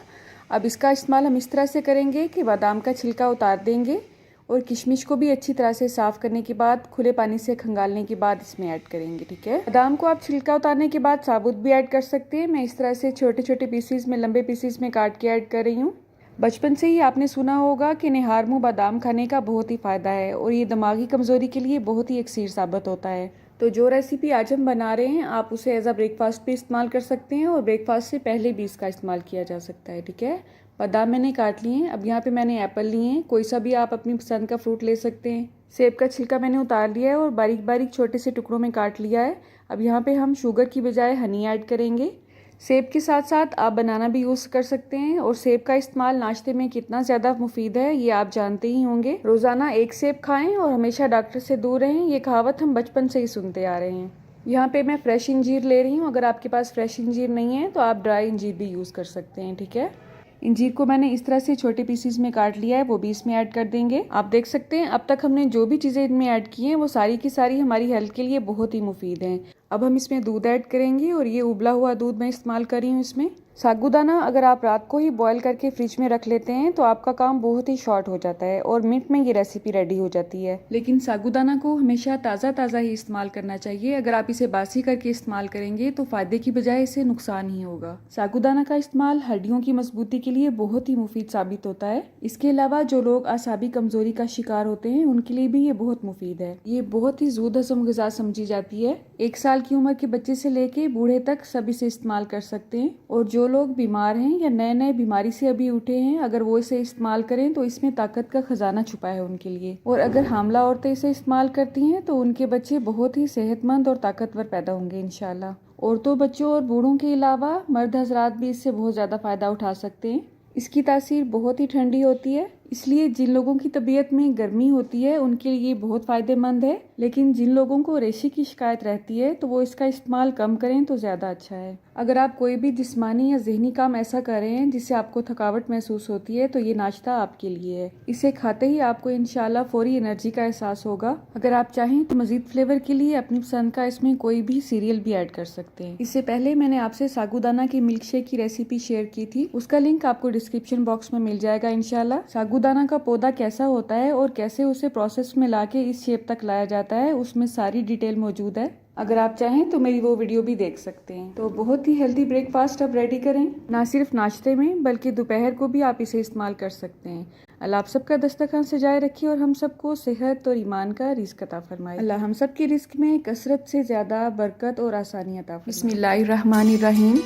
अब इसका इस्तेमाल हम इस तरह से करेंगे कि बादाम का छिलका उतार देंगे और किशमिश को भी अच्छी तरह से साफ़ करने के बाद खुले पानी से खंगालने के बाद इसमें ऐड करेंगे। ठीक है, बादाम को आप छिलका उतारने के बाद साबुत भी ऐड कर सकते हैं। मैं इस तरह से छोटे छोटे पीसीज में, लंबे पीसीज में काट के ऐड कर रही हूँ। बचपन से ही आपने सुना होगा कि निहार मुँह बादाम खाने का बहुत ही फ़ायदा है और ये दिमागी कमज़ोरी के लिए बहुत ही इकसीर साबित होता है। तो जो रेसिपी आज हम बना रहे हैं आप उसे एज अ ब्रेकफास्ट भी इस्तेमाल कर सकते हैं और ब्रेकफास्ट से पहले भी इसका इस्तेमाल किया जा सकता है। ठीक है, बादाम मैंने काट लिए हैं। अब यहाँ पे मैंने एप्पल लिए हैं, कोई सा भी आप अपनी पसंद का फ्रूट ले सकते हैं। सेब का छिलका मैंने उतार लिया है और बारीक बारीक छोटे से टुकड़ों में काट लिया है। अब यहाँ पे हम शुगर की बजाय हनी ऐड करेंगे। सेब के साथ साथ आप बनाना भी यूज़ कर सकते हैं और सेब का इस्तेमाल नाश्ते में कितना ज़्यादा मुफीद है ये आप जानते ही होंगे। रोज़ाना 1 सेब खाएं और हमेशा डॉक्टर से दूर रहें, ये कहावत हम बचपन से ही सुनते आ रहे हैं। यहाँ पे मैं फ्रेश इंजीर ले रही हूँ। अगर आपके पास फ्रेश इंजीर नहीं है तो आप ड्राई इंजीर भी यूज़ कर सकते हैं। ठीक है, इंजीर को मैंने इस तरह से छोटे पीसीज में काट लिया है, वो भी इसमें ऐड कर देंगे। आप देख सकते हैं अब तक हमने जो भी चीज़ें इनमें ऐड की हैं वो सारी की सारी हमारी हेल्थ के लिए बहुत ही मुफीद हैं। अब हम इसमें दूध ऐड करेंगे और ये उबला हुआ दूध मैं इस्तेमाल कर रही हूँ इसमें। साबूदाना अगर आप रात को ही बॉईल करके फ्रिज में रख लेते हैं तो आपका काम बहुत ही शॉर्ट हो जाता है और मिनट में ये रेसिपी रेडी हो जाती है। लेकिन साबूदाना को हमेशा ताज़ा ही इस्तेमाल करना चाहिए। अगर आप इसे बासी करके इस्तेमाल करेंगे तो फायदे की बजाय इससे नुकसान ही होगा। साबूदाना का इस्तेमाल हड्डियों की मजबूती के लिए बहुत ही मुफीद साबित होता है। इसके अलावा जो लोग आसाबी कमजोरी का शिकार होते हैं उनके लिए भी ये बहुत मुफीद है। ये बहुत ही ज़ूद हज़म ग़िज़ा समझी जाती है। 1 साल की उम्र के बच्चे से लेके बूढ़े तक सब इसे इस्तेमाल कर सकते हैं। और जो लोग बीमार हैं या नए बीमारी से अभी उठे हैं, अगर वो इसे इस्तेमाल करें तो इसमें ताकत का खजाना छुपा है उनके लिए। और अगर हामला औरतें इसे इस्तेमाल करती हैं तो उनके बच्चे बहुत ही सेहतमंद और ताकतवर पैदा होंगे इंशाल्लाह। औरतों, बच्चों और बूढ़ों के अलावा मर्द हजरात भी इससे बहुत ज़्यादा फ़ायदा उठा सकते हैं। इसकी तासीर बहुत ही ठंडी होती है, इसलिए जिन लोगों की तबीयत में गर्मी होती है उनके लिए बहुत फ़ायदेमंद है। लेकिन जिन लोगों को रेशे की शिकायत रहती है तो वो इसका इस्तेमाल कम करें तो ज़्यादा अच्छा है। अगर आप कोई भी जिस्मानी या जहनी काम ऐसा कर रहे हैं जिससे आपको थकावट महसूस होती है तो ये नाश्ता आपके लिए है। इसे खाते ही आपको इंशाल्लाह फौरी एनर्जी का एहसास होगा। अगर आप चाहें तो मज़ीद फ्लेवर के लिए अपनी पसंद का इसमें कोई भी सीरियल भी ऐड कर सकते हैं। इससे पहले मैंने आपसे साबूदाना की मिल्क शेक की रेसिपी शेयर की थी, उसका लिंक आपको डिस्क्रिप्शन बॉक्स में मिल जाएगा इंशाल्लाह। साबूदाना का पौधा कैसा होता है और कैसे उसे प्रोसेस में लाके इस शेप तक लाया जाता है, उसमें सारी डिटेल मौजूद है। अगर आप चाहें तो मेरी वो वीडियो भी देख सकते हैं। तो बहुत ही हेल्दी ब्रेकफास्ट आप रेडी करें, ना सिर्फ नाश्ते में बल्कि दोपहर को भी आप इसे इस्तेमाल कर सकते हैं। अल्लाह आप सबका दस्तरखान सजाए रखिए और हम सबको सेहत और ईमान का रिज़्क अता फरमाए। अल्लाह हम सब के रिज़्क में कसरत से ज़्यादा बरकत और आसानी अता फरमाए। बिस्मिल्लाहिर्रहमानिर्रहीम।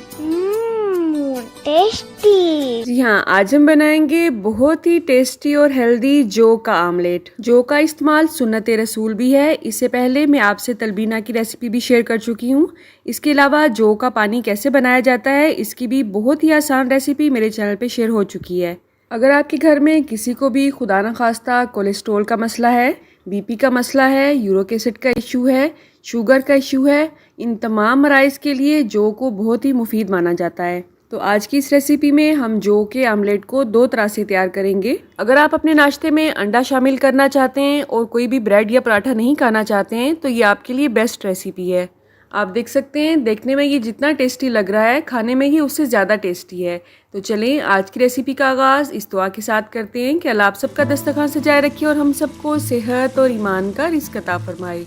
टेस्टी। जी हाँ, आज हम बनाएंगे बहुत ही टेस्टी और हेल्दी जौ का आमलेट। जौ का इस्तेमाल सुन्नत रसूल भी है। इससे पहले मैं आपसे तलबीना की रेसिपी भी शेयर कर चुकी हूँ। इसके अलावा जौ का पानी कैसे बनाया जाता है इसकी भी बहुत ही आसान रेसिपी मेरे चैनल पे शेयर हो चुकी है। अगर आपके घर में किसी को भी खुदा न खास्ता कोलेस्ट्रोल का मसला है, बीपी का मसला है, यूरिक एसिड का इशू है, शुगर का इशू है, इन तमाम मराइज़ के लिए जौ को बहुत ही मुफीद माना जाता है। तो आज की इस रेसिपी में हम जौ के आमलेट को 2 तरह से तैयार करेंगे। अगर आप अपने नाश्ते में अंडा शामिल करना चाहते हैं और कोई भी ब्रेड या पराठा नहीं खाना चाहते हैं तो ये आपके लिए बेस्ट रेसिपी है। आप देख सकते हैं, देखने में ये जितना टेस्टी लग रहा है खाने में ही उससे ज़्यादा टेस्टी है। तो चलें आज की रेसिपी का आगाज़ इस दुआ के साथ करते हैं कि अल्लाह आप सबका दस्तरखान सजाए रखे और हम सबको सेहत और ईमान का रिज़्क अता फरमाए।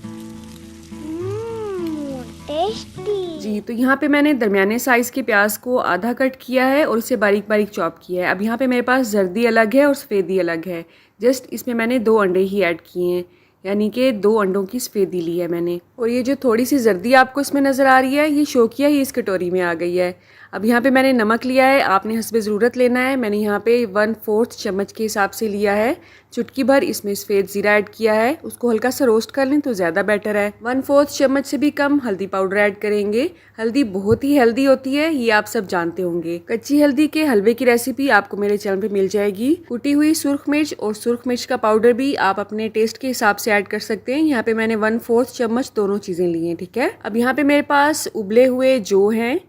टेस्टी। जी, तो यहाँ पे मैंने दरमियाने साइज़ के प्याज को आधा कट किया है और इसे बारीक बारीक चॉप किया है। अब यहाँ पे मेरे पास जर्दी अलग है और सफ़ेदी अलग है। जस्ट इसमें मैंने 2 अंडे ही ऐड किए हैं, यानी कि 2 अंडों की सफ़ेदी ली है मैंने। और ये जो थोड़ी सी जर्दी आपको इसमें नज़र आ रही है ये शौकिया ही इस कटोरी में आ गई है। अब यहाँ पे मैंने नमक लिया है, आपने हस्बे ज़रूरत लेना है। मैंने यहाँ पे 1/4 चम्मच के हिसाब से लिया है। चुटकी भर इसमें सफ़ेद ज़ीरा ऐड किया है, उसको हल्का सा रोस्ट कर लें तो ज़्यादा बेटर है। 1/4 चम्मच से भी कम हल्दी पाउडर ऐड करेंगे। हल्दी बहुत ही हेल्दी होती है, ये आप सब जानते होंगे। कच्ची हल्दी के हलवे की रेसिपी आपको मेरे चैनल पे मिल जाएगी। कुटी हुई सुर्ख मिर्च और सुर्ख मिर्च का पाउडर भी आप अपने टेस्ट के हिसाब से ऐड कर सकते हैं। यहाँ पे मैंने 1/4 चम्मच दोनों चीज़ें ली हैं, ठीक है। अब यहाँ पे मेरे पास उबले हुए जौ हैं,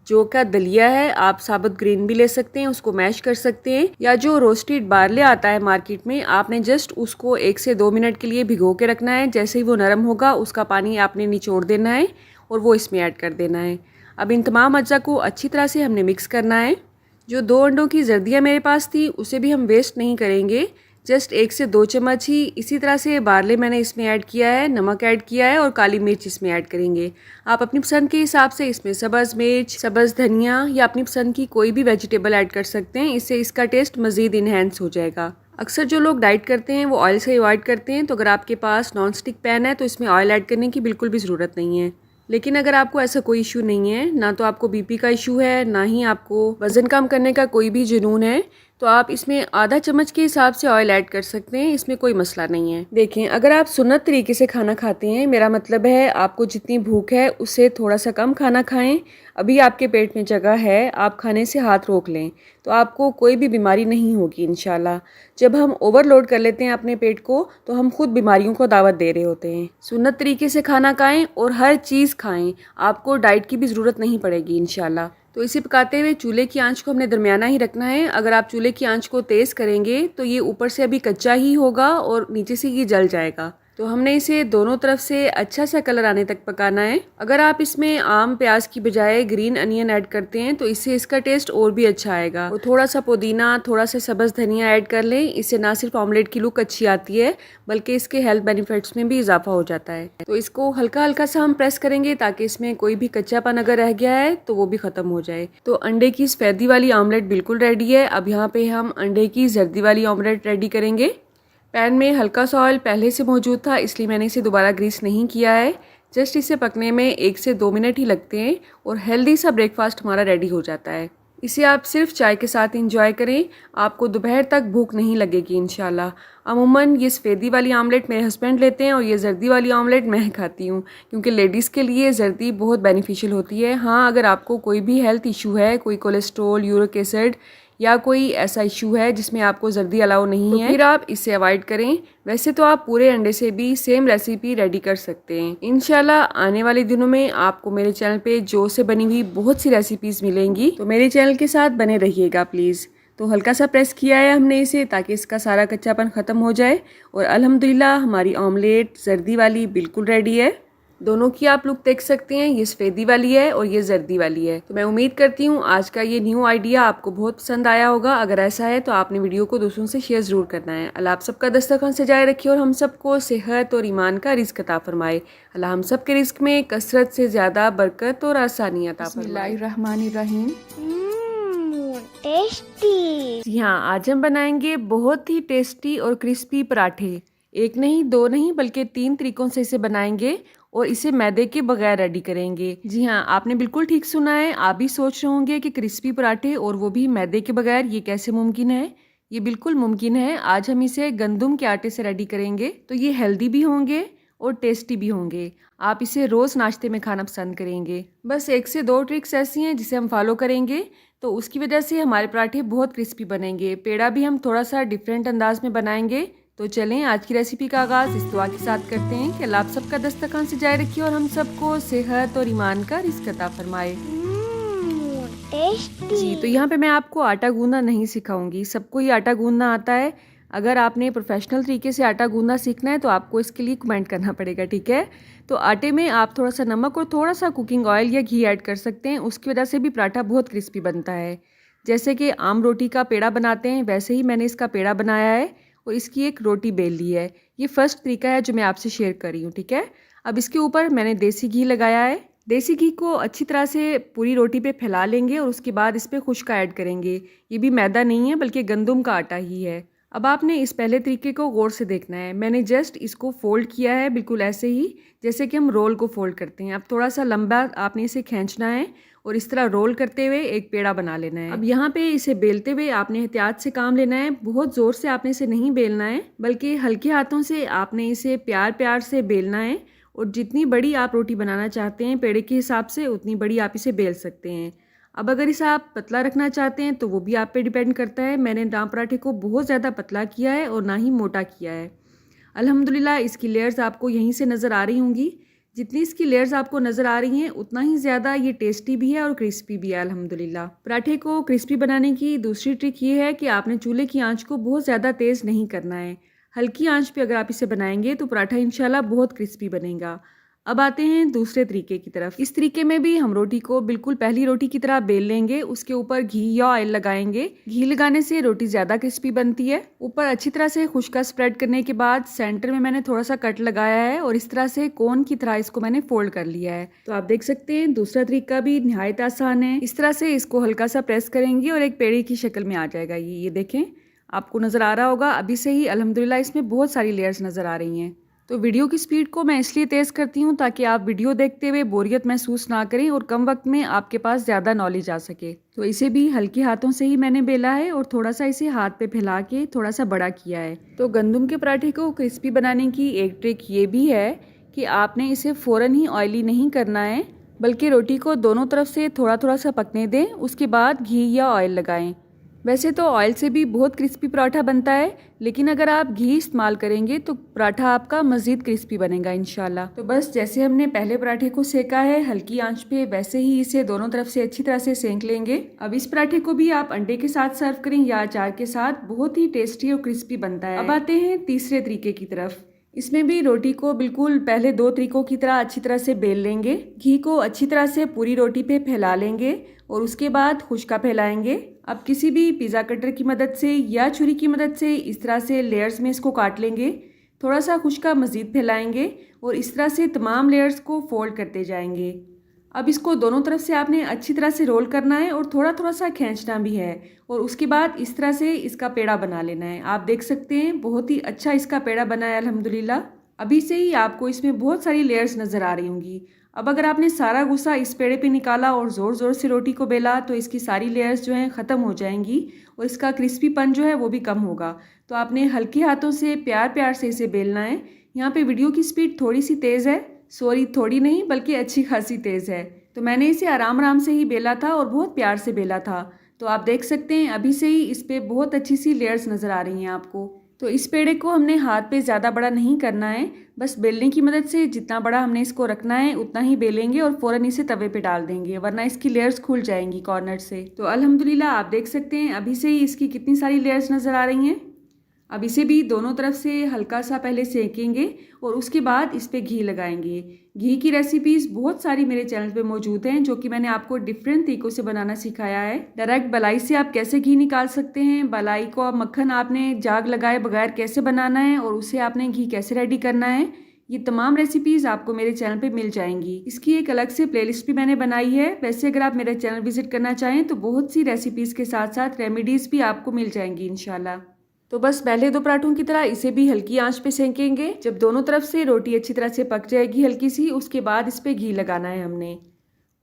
जौ का दलिया है। आप साबुत ग्रेन भी ले सकते हैं, उसको मैश कर सकते हैं, या जो रोस्टेड बारले आता है मार्केट में, आपने जस्ट उसको 1 से 2 मिनट के लिए भिगो के रखना है। जैसे ही वो नरम होगा उसका पानी आपने निचोड़ देना है और वो इसमें ऐड कर देना है। अब इन तमाम अज्जा को अच्छी तरह से हमने मिक्स करना है। जो 2 अंडों की जर्दियाँ मेरे पास थी उसे भी हम वेस्ट नहीं करेंगे, जस्ट 1 से 2 चम्मच ही इसी तरह से बारले मैंने इसमें ऐड किया है, नमक ऐड किया है और काली मिर्च इसमें ऐड करेंगे। आप अपनी पसंद के हिसाब से इसमें सब्ज़ मिर्च, सब्ज़ धनिया या अपनी पसंद की कोई भी वेजिटेबल ऐड कर सकते हैं, इससे इसका टेस्ट मज़ीद इन्हेंस हो जाएगा। अक्सर जो लोग डाइट करते हैं वो ऑयल से अवॉइड करते हैं, तो अगर आपके पास नॉन स्टिक पैन है तो इसमें ऑयल ऐड करने की बिल्कुल भी ज़रूरत नहीं है। लेकिन अगर आपको ऐसा कोई इशू नहीं है, ना तो आपको बीपी का इशू है, ना ही आपको वज़न कम करने का कोई भी जुनून है, तो आप इसमें आधा चम्मच के हिसाब से ऑयल ऐड कर सकते हैं, इसमें कोई मसला नहीं है। देखें, अगर आप सुन्नत तरीके से खाना खाते हैं, मेरा मतलब है आपको जितनी भूख है उससे थोड़ा सा कम खाना खाएं, अभी आपके पेट में जगह है, आप खाने से हाथ रोक लें तो आपको कोई भी बीमारी नहीं होगी इंशाल्लाह। जब हम ओवरलोड कर लेते हैं अपने पेट को तो हम खुद बीमारियों को दावत दे रहे होते हैं। सुन्नत तरीके से खाना खाएं और हर चीज़ खाएं, आपको डाइट की भी ज़रूरत नहीं पड़ेगी इंशाल्लाह। तो इसे पकाते हुए चूल्हे की आंच को हमने दरमियाना ही रखना है। अगर आप चूल्हे की आंच को तेज़ करेंगे तो ये ऊपर से अभी कच्चा ही होगा और नीचे से ये जल जाएगा। तो हमने इसे दोनों तरफ से अच्छा सा कलर आने तक पकाना है। अगर आप इसमें आम प्याज की बजाय ग्रीन अनियन ऐड करते हैं तो इससे इसका टेस्ट और भी अच्छा आएगा। और थोड़ा सा पुदीना, थोड़ा सा सब्ज़ धनिया ऐड कर लें। इससे ना सिर्फ ऑमलेट की लुक अच्छी आती है बल्कि इसके हेल्थ बेनिफिट्स में भी इजाफा हो जाता है। तो इसको हल्का हल्का सा हम प्रेस करेंगे ताकि इसमें कोई भी कच्चापन अगर रह गया है तो वो भी ख़त्म हो जाए। तो अंडे की सफ़ेदी वाली ऑमलेट बिल्कुल रेडी है। अब यहाँ पे हम अंडे की जर्दी वाली ऑमलेट रेडी करेंगे। पैन में हल्का सा ऑयल पहले से मौजूद था, इसलिए मैंने इसे दोबारा ग्रीस नहीं किया है। जस्ट इसे पकने में 1 से 2 मिनट ही लगते हैं और हेल्दी सा ब्रेकफास्ट हमारा रेडी हो जाता है। इसे आप सिर्फ चाय के साथ इंजॉय करें, आपको दोपहर तक भूख नहीं लगेगी इंशाल्लाह। अमूमन ये सफ़ेदी वाली ऑमलेट मेरे हस्बैंड लेते हैं और ये जर्दी वाली ऑमलेट मैं खाती हूँ क्योंकि लेडीज़ के लिए जर्दी बहुत बेनिफिशियल होती है। हाँ, अगर आपको कोई भी हेल्थ इशू है, कोई कोलेस्ट्रॉल, यूरिक एसिड या कोई ऐसा इशू है जिसमें आपको जर्दी अलाउ नहीं है, फिर आप इसे अवॉइड करें। वैसे तो आप पूरे अंडे से भी सेम रेसिपी रेडी कर सकते हैं। इंशाल्लाह आने वाले दिनों में आपको मेरे चैनल पे जौ से बनी हुई बहुत सी रेसिपीज मिलेंगी, तो मेरे चैनल के साथ बने रहिएगा प्लीज़। तो हल्का सा प्रेस किया है हमने इसे ताकि इसका सारा कच्चापन ख़त्म हो जाए और अल्हम्दुलिल्लाह हमारी ऑमलेट जर्दी वाली बिल्कुल रेडी है। दोनों की आप लुक देख सकते हैं, ये सफ़ेदी वाली है और ये जर्दी वाली है। तो मैं उम्मीद करती हूँ आज का ये न्यू आइडिया आपको बहुत पसंद आया होगा। अगर ऐसा है तो आपने वीडियो को दूसरों से शेयर ज़रूर करना है। अल्लाह आप सबका दस्तरखान सजाए रखे और हम सबको सेहत और ईमान का रिज़्क अता फरमाए। अल्लाह हम सब के रिज़्क में कसरत से ज़्यादा बरकत और आसानी अता फरमाए। बिस्मिल्लाहिर्रहमानिर्रहीम। टेस्टी। जी हाँ, आज हम बनाएंगे बहुत ही टेस्टी और क्रिस्पी पराठे। एक नहीं, दो नहीं, बल्कि 3 तरीकों से इसे बनाएंगे और इसे मैदे के बगैर रेडी करेंगे। जी हाँ, आपने बिल्कुल ठीक सुना है। आप भी सोच रहे होंगे कि क्रिस्पी पराठे और वो भी मैदे के बगैर, ये कैसे मुमकिन है? ये बिल्कुल मुमकिन है। आज हम इसे गंदम के आटे से रेडी करेंगे, तो ये हेल्दी भी होंगे और टेस्टी भी होंगे। आप इसे रोज़ नाश्ते में खाना पसंद करेंगे। बस 1 से 2 ट्रिक्स ऐसी हैं जिसे हम फॉलो करेंगे तो उसकी वजह से हमारे पराठे बहुत क्रिस्पी बनेंगे। पेड़ा भी हम थोड़ा सा डिफरेंट अंदाज में बनाएंगे। तो चलें आज की रेसिपी का आगाज़ इस दुआ के साथ करते हैं कि अल्लाह आप सबका दस्तरखान सजाए रखिए और हम सबको सेहत और ईमान का रिज़्क अता फरमाए। टेस्टी। जी, तो यहाँ पे मैं आपको आटा गूंदना नहीं सिखाऊंगी, सबको ही आटा गूंदना आता है। अगर आपने प्रोफेशनल तरीके से आटा गूंदना सीखना है तो आपको इसके लिए कमेंट करना पड़ेगा, ठीक है? तो आटे में आप थोड़ा सा नमक और थोड़ा सा कुकिंग ऑयल या घी ऐड कर सकते हैं, उसकी वजह से भी पराठा बहुत क्रिस्पी बनता है। जैसे कि आम रोटी का पेड़ा बनाते हैं वैसे ही मैंने इसका पेड़ा बनाया है और इसकी एक रोटी बेल ली है। ये फर्स्ट तरीका है जो मैं आपसे शेयर कर रही हूँ, ठीक है? अब इसके ऊपर मैंने देसी घी लगाया है। देसी घी को अच्छी तरह से पूरी रोटी पे फैला लेंगे और उसके बाद इस पर खुश्क ऐड करेंगे। ये भी मैदा नहीं है बल्कि गंदम का आटा ही है। अब आपने इस पहले तरीके को गौर से देखना है। मैंने जस्ट इसको फोल्ड किया है बिल्कुल ऐसे ही जैसे कि हम रोल को फोल्ड करते हैं। अब थोड़ा सा लंबा आपने इसे खींचना है और इस तरह रोल करते हुए एक पेड़ा बना लेना है। अब यहाँ पे इसे बेलते हुए आपने एहतियात से काम लेना है। बहुत ज़ोर से आपने इसे नहीं बेलना है बल्कि हल्के हाथों से आपने इसे प्यार प्यार से बेलना है और जितनी बड़ी आप रोटी बनाना चाहते हैं पेड़े के हिसाब से उतनी बड़ी आप इसे बेल सकते हैं। अब अगर इसे आप पतला रखना चाहते हैं तो वो भी आप पे डिपेंड करता है। मैंने नान पराठे को बहुत ज़्यादा पतला किया है और ना ही मोटा किया है। अल्हम्दुलिल्लाह इसकी लेयर्स आपको यहीं से नज़र आ रही होंगी। जितनी इसकी लेयर्स आपको नज़र आ रही हैं उतना ही ज़्यादा ये टेस्टी भी है और क्रिस्पी भी है अल्हम्दुलिल्लाह। पराठे को क्रिस्पी बनाने की दूसरी ट्रिक ये है कि आपने चूल्हे की आंच को बहुत ज़्यादा तेज़ नहीं करना है। हल्की आंच पे अगर आप इसे बनाएंगे तो पराठा इंशाल्लाह बहुत क्रिस्पी बनेगा। अब आते हैं दूसरे तरीके की तरफ। इस तरीके में भी हम रोटी को बिल्कुल पहली रोटी की तरह बेल लेंगे, उसके ऊपर घी या ऑयल लगाएंगे। घी लगाने से रोटी ज़्यादा क्रिस्पी बनती है। ऊपर अच्छी तरह से खुश्का स्प्रेड करने के बाद सेंटर में मैंने थोड़ा सा कट लगाया है और इस तरह से कोन की तरह इसको मैंने फोल्ड कर लिया है। तो आप देख सकते हैं दूसरा तरीका भी निहायत आसान है। इस तरह से इसको हल्का सा प्रेस करेंगे और एक पेड़े की शक्ल में आ जाएगा। ये देखें, आपको नज़र आ रहा होगा अभी से ही अल्हम्दुलिल्लाह इसमें बहुत सारी लेयर्स नज़र आ रही हैं। तो वीडियो की स्पीड को मैं इसलिए तेज़ करती हूँ ताकि आप वीडियो देखते हुए बोरियत महसूस ना करें और कम वक्त में आपके पास ज़्यादा नॉलेज आ सके। तो इसे भी हल्के हाथों से ही मैंने बेला है और थोड़ा सा इसे हाथ पे फैला के थोड़ा सा बड़ा किया है। तो गंदम के पराठे को क्रिस्पी बनाने की एक ट्रिक ये भी है कि आपने इसे फ़ौरन ही ऑयली नहीं करना है बल्कि रोटी को दोनों तरफ से थोड़ा थोड़ा सा पकने दें, उसके बाद घी या ऑयल लगाएं। वैसे तो ऑयल से भी बहुत क्रिस्पी पराठा बनता है, लेकिन अगर आप घी इस्तेमाल करेंगे तो पराठा आपका मज़ीद क्रिस्पी बनेगा इंशाल्लाह। तो बस जैसे हमने पहले पराठे को सेका है हल्की आंच पे, वैसे ही इसे दोनों तरफ से अच्छी तरह से सेंक लेंगे। अब इस पराठे को भी आप अंडे के साथ सर्व करें या अचार के साथ, बहुत ही टेस्टी और क्रिस्पी बनता है। अब आते हैं तीसरे तरीके की तरफ। इसमें भी रोटी को बिल्कुल पहले 2 तरीकों की तरह अच्छी तरह से बेल लेंगे। घी को अच्छी तरह से पूरी रोटी पे फैला लेंगे और उसके बाद खुश्का फैलाएंगे। अब किसी भी पिज़्ज़ा कटर की मदद से या छुरी की मदद से इस तरह से लेयर्स में इसको काट लेंगे। थोड़ा सा खुश्का मज़ीद फैलाएंगे और इस तरह से तमाम लेयर्स को फोल्ड करते जाएंगे। अब इसको दोनों तरफ से आपने अच्छी तरह से रोल करना है और थोड़ा थोड़ा सा खींचना भी है और उसके बाद इस तरह से इसका पेड़ा बना लेना है। आप देख सकते हैं बहुत ही अच्छा इसका पेड़ा बना है अल्हम्दुलिल्लाह। अभी से ही आपको इसमें बहुत सारी लेयर्स नज़र आ रही होंगी। अब अगर आपने सारा गुस्सा इस पेड़े पे निकाला और ज़ोर ज़ोर से रोटी को बेला तो इसकी सारी लेयर्स जो हैं ख़त्म हो जाएंगी और इसका क्रिस्पीपन जो है वो भी कम होगा। तो आपने हल्के हाथों से प्यार प्यार से इसे बेलना है। यहाँ पे वीडियो की स्पीड थोड़ी सी तेज़ है, सॉरी थोड़ी नहीं बल्कि अच्छी खासी तेज़ है, तो मैंने इसे आराम आराम से ही बेला था और बहुत प्यार से बेला था। तो आप देख सकते हैं अभी से ही इस पर बहुत अच्छी सी लेयर्स नज़र आ रही हैं आपको। तो इस पेड़े को हमने हाथ पे ज़्यादा बड़ा नहीं करना है, बस बेलने की मदद से जितना बड़ा हमने इसको रखना है उतना ही बेलेंगे और फ़ौरन इसे तवे पे डाल देंगे, वरना इसकी लेयर्स खुल जाएंगी कॉर्नर से। तो अल्हम्दुलिल्लाह आप देख सकते हैं अभी से ही इसकी कितनी सारी लेयर्स नज़र आ रही हैं। अब इसे भी दोनों तरफ से हल्का सा पहले सेकेंगे और उसके बाद इस पे घी लगाएंगे। घी की रेसिपीज़ बहुत सारी मेरे चैनल पे मौजूद हैं जो कि मैंने आपको डिफरेंट तरीक़ों से बनाना सिखाया है। डायरेक्ट बलाई से आप कैसे घी निकाल सकते हैं, बलाई को मक्खन आपने जाग लगाए बगैर कैसे बनाना है और उसे आपने घी कैसे रेडी करना है, ये तमाम रेसिपीज़ आपको मेरे चैनल पे मिल जाएंगी। इसकी एक अलग से प्लेलिस्ट भी मैंने बनाई है। वैसे अगर आप मेरा चैनल विजिट करना चाहें तो बहुत सी रेसिपीज़ के साथ साथ रेमेडीज़ भी आपको मिल जाएंगी इंशाल्लाह। तो बस पहले 2 पराठों की तरह इसे भी हल्की आंच पे सेंकेंगे। जब दोनों तरफ से रोटी अच्छी तरह से पक जाएगी हल्की सी, उसके बाद इस पे घी लगाना है हमने।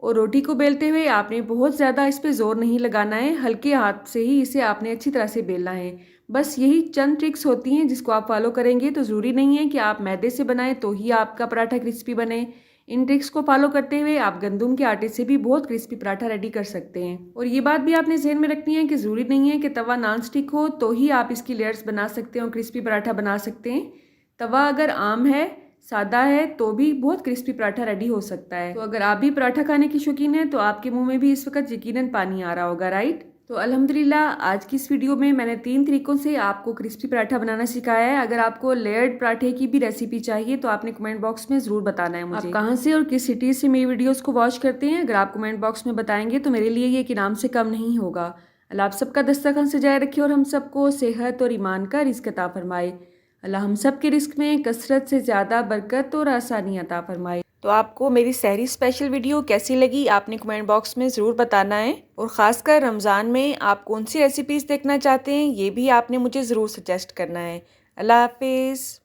और रोटी को बेलते हुए आपने बहुत ज़्यादा इस पे ज़ोर नहीं लगाना है, हल्के हाथ से ही इसे आपने अच्छी तरह से बेलना है। बस यही चंद ट्रिक्स होती हैं जिसको आप फॉलो करेंगे तो ज़रूरी नहीं है कि आप मैदे से बनाएं तो ही आपका पराठा क्रिस्पी बने। इन ट्रिक्स को फॉलो करते हुए आप गंदम के आटे से भी बहुत क्रिस्पी पराठा रेडी कर सकते हैं। और ये बात भी आपने ज़हन में रखनी है कि ज़रूरी नहीं है कि तवा नॉन स्टिक हो तो ही आप इसकी लेयर्स बना सकते हैं और क्रिस्पी पराठा बना सकते हैं। तवा अगर आम है, सादा है तो भी बहुत क्रिस्पी पराठा रेडी हो सकता है। तो अगर आप भी पराठा खाने की शौकीन हैं तो आपके मुंह में भी इस वक्त यकीनन पानी आ रहा होगा, राइट। तो अल्हम्दुलिल्लाह आज की इस वीडियो में मैंने 3 तरीकों से आपको क्रिस्पी पराठा बनाना सिखाया है। अगर आपको लेयर्ड पराठे की भी रेसिपी चाहिए तो आपने कमेंट बॉक्स में ज़रूर बताना है मुझे। आप कहाँ से और किस सिटी से मेरी वीडियोस को वॉच करते हैं, अगर आप कमेंट बॉक्स में बताएंगे तो मेरे लिए ये एक इनाम से कम नहीं होगा। अल्लाह आप सबका दस्तरखान सजाए रखे और हम सबको सेहत और ईमान का रिज़्क अता फरमाए। अल्लाह हम सब के रिस्क में कसरत से ज़्यादा बरकत और आसानी अता फरमाए। तो आपको मेरी सहरी स्पेशल वीडियो कैसी लगी आपने कमेंट बॉक्स में ज़रूर बताना है। और ख़ासकर रमज़ान में आप कौन सी रेसिपीज़ देखना चाहते हैं ये भी आपने मुझे ज़रूर सजेस्ट करना है। अल्लाह हाफिज़।